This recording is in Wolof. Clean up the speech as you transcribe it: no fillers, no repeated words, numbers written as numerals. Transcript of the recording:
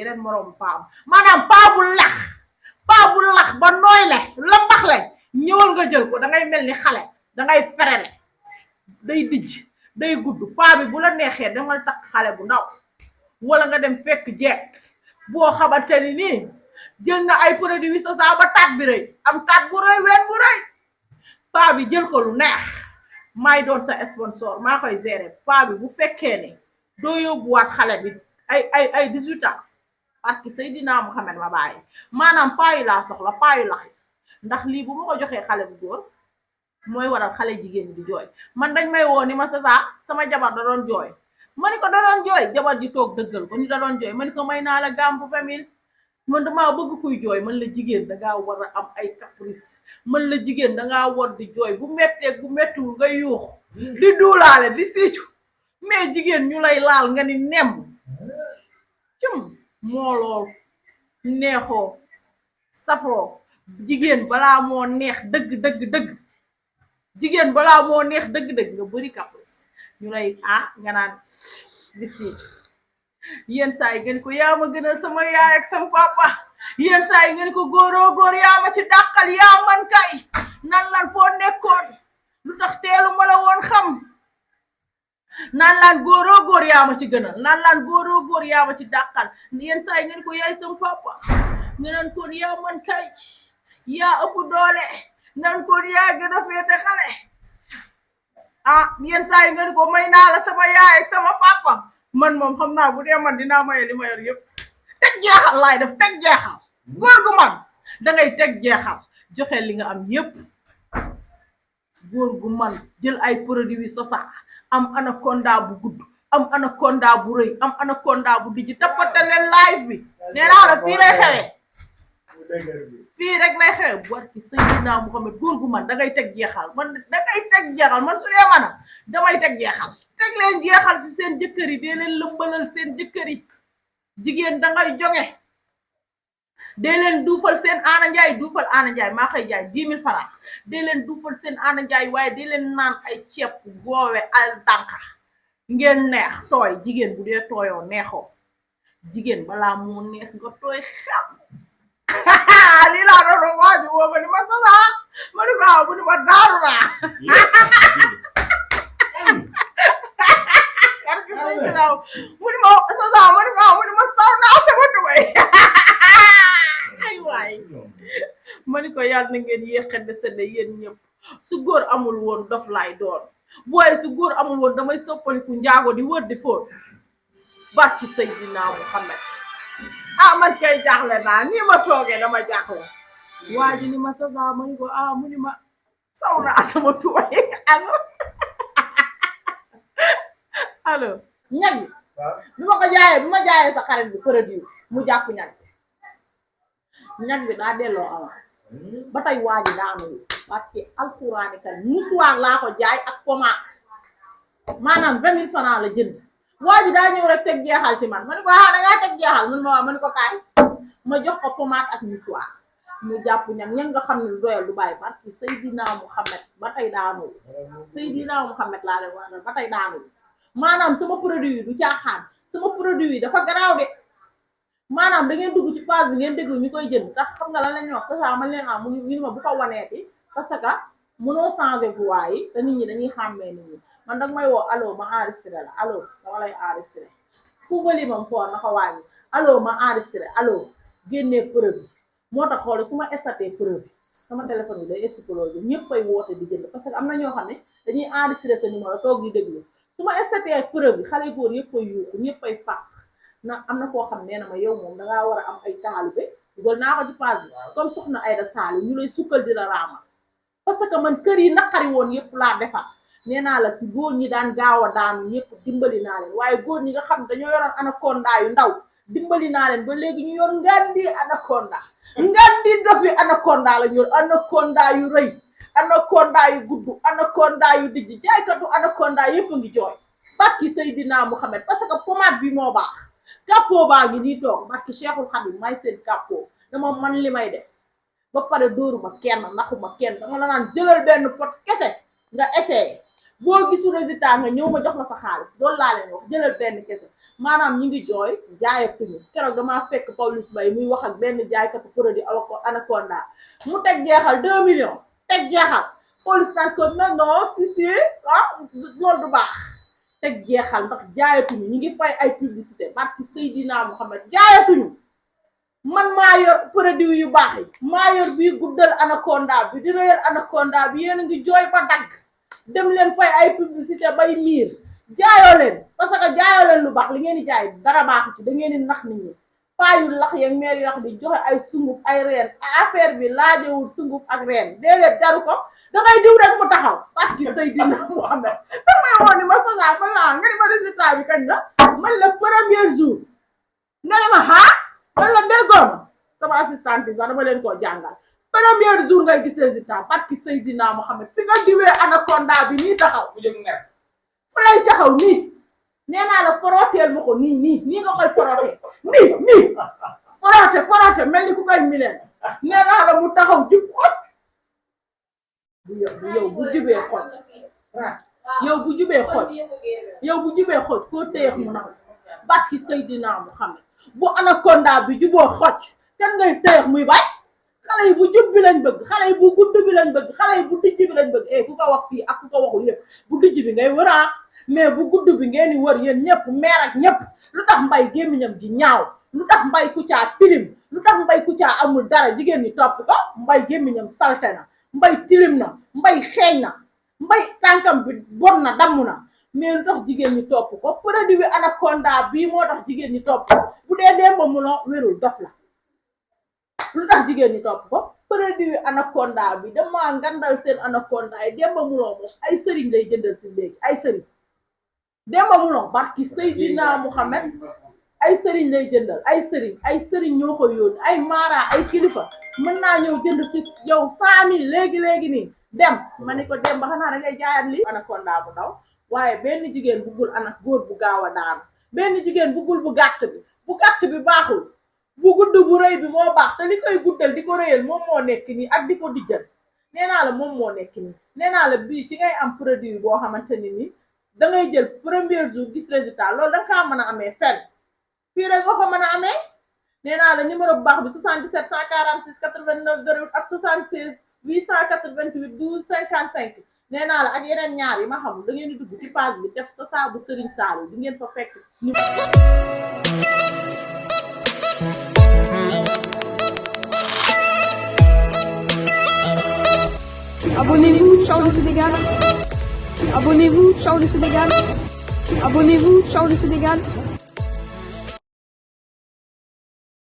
yeneen moroom paam maanaam paa bu lax ba nooy le la mbax le ñëwal nga jël ko da ngay mel ni xale da ngay ferele day dijj day gudd paa bi bu la neexee danga takk xale bu ndaw wala nga dem fekk jeeg boo xamante ni nii jël na ay produits sa ba taat bi rëy am taat bu rëy ween bu rëy paa bi jël ko lu neex maay doon sa sponsor maa koy gérer paa bi bu fekkee ne doo yóbbuwaat xale bi ay 18 ans parce que Seydina Muhammad ma bàyyi maanaam paa yi laa soxla paa yu lax ndax lii bu ma ko joxee xale bu góor mooy waral xale jigéen ñi di jooy man dañ may woo ni ma sama jabar da doon jooy ma ni ko da doon jooy jabar ji toog dëggal ko ni da doon jooy ma ni ko may naa la gamme bu famille man damaa bëgg kuy jooy man la jigéen dangaa war a am ay caprice man la jigéen dangaa war di jooy bu mettee bu mettiwul nga yuux di duulaale di siicu mais jigéen ñu lay laal nga ni nemm cum moo lool neexoo safoo jigéen balaa moo neex dëgg jigéen balaa moo neex dëgg nga bëri caprice ñu lay nga naan di siicu yenn saa yi ngeen ko yaa ma gën a sama yaay ak sama papa yenn saa yi ngeen ko góoroo góor yaa ma ci dàqal yaa man kay nan lan foo nekkoon lu tax teelu ma la woon xam naan laan góoroo góor yaa ma ci gënal naan laan góoroo góor yaa ma ci dàqal yenn saa yi ngeen ko yaay sama papa nga naan koon yaa man kay yaa ëpp doole naan koon yaa gën a féete xale yenn saa yi ngeen ko may naa la sama yaay ak sama papa man moom xam naa bu dee man dinaa maye li ma yor yëpp teg jeexal laay def teg jeexal góor gu man dangay teg jeexal joxe li nga am yëpp góor gu man jël ay produits sosa am anaconda bu gudd am anaconda bu rëy am anaconda bu dijj tappate leen live bi nee naa la fii lay xewee fii rek lay xewe bu war ci Seydina Muhammad góor gu man dangay teg jeexal man dangay teg jeexal man su dee mana damay teg jeexal teg leen jeexal ci seen jëkkër yi dee leen lëmbalal seen jëkkër yi jigéen dangay jonge dee leen duufal seen Ana Njaay maa koy jaay 10 000 francs dee leen duufal seen Ana Njaay waaye dee leen naan ay ceeb goowe al dànka ngeen neex tooy jigéen bu dee tooyoo neexoo jigéen balaa moo neex nga tooy xam lii laa doon waaju woo ma ni ma ma ni ko bu ni ma daaru naa mu ni ma saw naa sama tubay ay waay ma ni ko yàlla na ngeen yéexande sedde yéen ñëpp su góor amul woon dof laay doon booy su góor amul woon damay soppaliku njaago di wër di fóot barki Seydina Muhammad man kay jaaxle naa nii ma toogee dama jaaxle waa ji ni ma ma ni ko mu ni ma saw naa sama tubay allo ñag bi ma ko jaayee bi ma jaayee sa xarit bi produit mu jàpp ñag bi daa delloo avance ba tey waa ji daanu parce que alxuraani kan musuwaar laa ko jaay ak pommade maanaam 20 000 francs la jënd waa ji daa ñëw rek teg jeexal ci man ma ni ko dangaa teg jeexal mun ma waa ma ni ko kaay ma jox ko pommade ak musuwaar mu jàpp ñag nga xam ne lu doyal du bàyyi parce que Seydina Muhammad ba tey daanu Seydina Muhammad laa leen wax ba tey daanu maanaam sama produit yi du caaxaan sama produit yi dafa garaaw de maanaam da ngeen dugg ci page bi ngeen déglu ñu koy jënd tax xam nga lan la ñuy wax sa man leen am ñu ma bu ko waneeti parce que mënoo changer voix yi te nit ñi dañuy xàmmee nit ñi man danga may woo allo ma enregistré la allo dama lay enregistré fu bëli mam foor na ko wàññi allo ma enregistré allo génnee preuve moo tax xoole su ma statee preuve sama téléphone bi day explosé ñëpp ay woote di jënd parce que am na ñoo xam ne dañuy enregistré sa numéro toog di déglu su ma statee preuve bi xale góor yëpp ay yuuxu ñëpp ay fàq na am na koo xam nee na ma yow moom dangaa war a am ay taalibe dugal naa ko ci page bi comme soxna Aïda Sall ñu lay sukkal di la raama parce que man kër yi naqari woon yëpp laa defar nee naa la ci góor ñi daan gaaw a daanu yëpp dimbali naa leen waaye góor ñi nga xam dañoo yoroon anaconda yu ndaw dimbali naa leen ba léegi ñu yor ngandi anaconda ngandi dofi anaconda la ñu yor anaconda yu rëy anaconda yu gudd anaconda yu dijj jaaykatu anaconda yëpp a ngi jooy barki Seydina Muhammad parce que pommade bi moo baax capot baa ngi nii toog barki Cheikhul Khadim may seen capot dama man li may def ba pare dóoruma kenn naxuma kenn dama la naan jëlal benn pot kese nga essayé boo gisul résultat nga ñëw ma jox la sa xaalis loolu laa leen wax jëlal benn kese maanaam ñi ngi jooy jaayatuñu keroog damaa fekk Pawlish Mbaye muy wax ak benn jaaykatu produit Anaconda mu teg jeexal 2 millions teg jeexal Pawlish naan ko non si loolu du baax teg jeexal ndax jaayatuñu ñi ngi fay ay publicité barki Seydina Muhammad jaayatuñu man maa yor produit yu baax yi maa yor bii guddal Anaconda bi di rëyal Anaconda bi yéen a ngi jooy ba dagg dem leen fay ay publicité bay miir jaayoo leen parce que jaayoo leen lu baax li ngeen di jaay dara baaxu ci da ngeen di nax nit ñi paa yu lax yeeg meer yu lax di joxe ay sunguf ay reen affaire bi laajewul sunguf ak reen déedéet jaru ko dangay diw rek mu taxaw parce que Seydina Muhammad damay woon ni ma sasa man la nga ni ma résultat bi kañ la man la premier jour nga ne ma man la déggoon sama assistante bi sax dama leen koo jàngal premier jour ngay gis résultat parce que Seydina Muhammad fi nga diwee Anaconda bi nii taxaw fu lay taxaw nii nee naa la foroteel ma ko nii nga koy forotee nii foroote mel ni ku koy mileen nee naa la mu taxaw jub xoj yow bu jubee xoj yow bu jubee xoj koo téyex mu nax barki Seydina Muhammad bu Anaconda bi juboo xoj kan ngay téyex muy bay xale yi bu jub bi lañ bëgg xale yi bu gudd bi lañ bëgg xale yi bu dijj bi lañ bëgg ku ko wax fii ak ku ko waxul yëpp bu dijj bi ngay wëraa mais bu gudd bi ngeen di wër yéen ñëpp meer ak ñëpp lu tax mbay gémmiñam ji ñaaw lu tax mbay Kouthia tilim lu tax mbay Kouthia amul dara jigéen ñi topp ko mbay gémmiñam salte na mbay tilim na mbay xeeñ na mbay tànkam bi bon na damm na mais lu tax jigéen ñi topp ko produit bi Anaconda bii moo tax jigéen ñi topp ko bu dee Demba Mulon wérul dof la lu tax jigéen ñi topp ko produit Anaconda bi dama ngandal seen Anaconda yi Demba Mulon moom ay sëriñ lay jëndal si léegi ay sëriñ Demba Mulon barki Seydina Muhammad ay sëriñ lay jëndal ay sëriñ ñoo ko yónni ay mara ay kilifa mën naa ñëw jënd si yow 100 000 léegi nii dem ma ni ko dem ba xanaa da ngay jaayaat lii Anaconda bu ndaw waaye benn jigéen buggul góor bu gaaw a daanu benn jigéen buggul bu gàtt bi baaxul bu gudd bu rëy bi moo baax te li koy guddal di ko rëyal moom moo nekk nii ak di ko dijjal nee naa la moom moo nekk nii nee naa la bii ci ngay am produit boo xamante ni nii da ngay jël premier jour gis résultat loolu da nga kaa mën a amee fenn fii rek nga ko mën a amee nee naa la numéro bu baax bi 77 146 89 08 ak 76 888 12 55 nee naa la ak yeneen ñaar yi ma xam da ngeen di dugg ci page bi def sa saabu Serigne Saliou di ngeen fa fekk Abonnez-vous, ciao le Sénégal. Abonnez-vous, ciao le Sénégal. Abonnez-vous, ciao le Sénégal.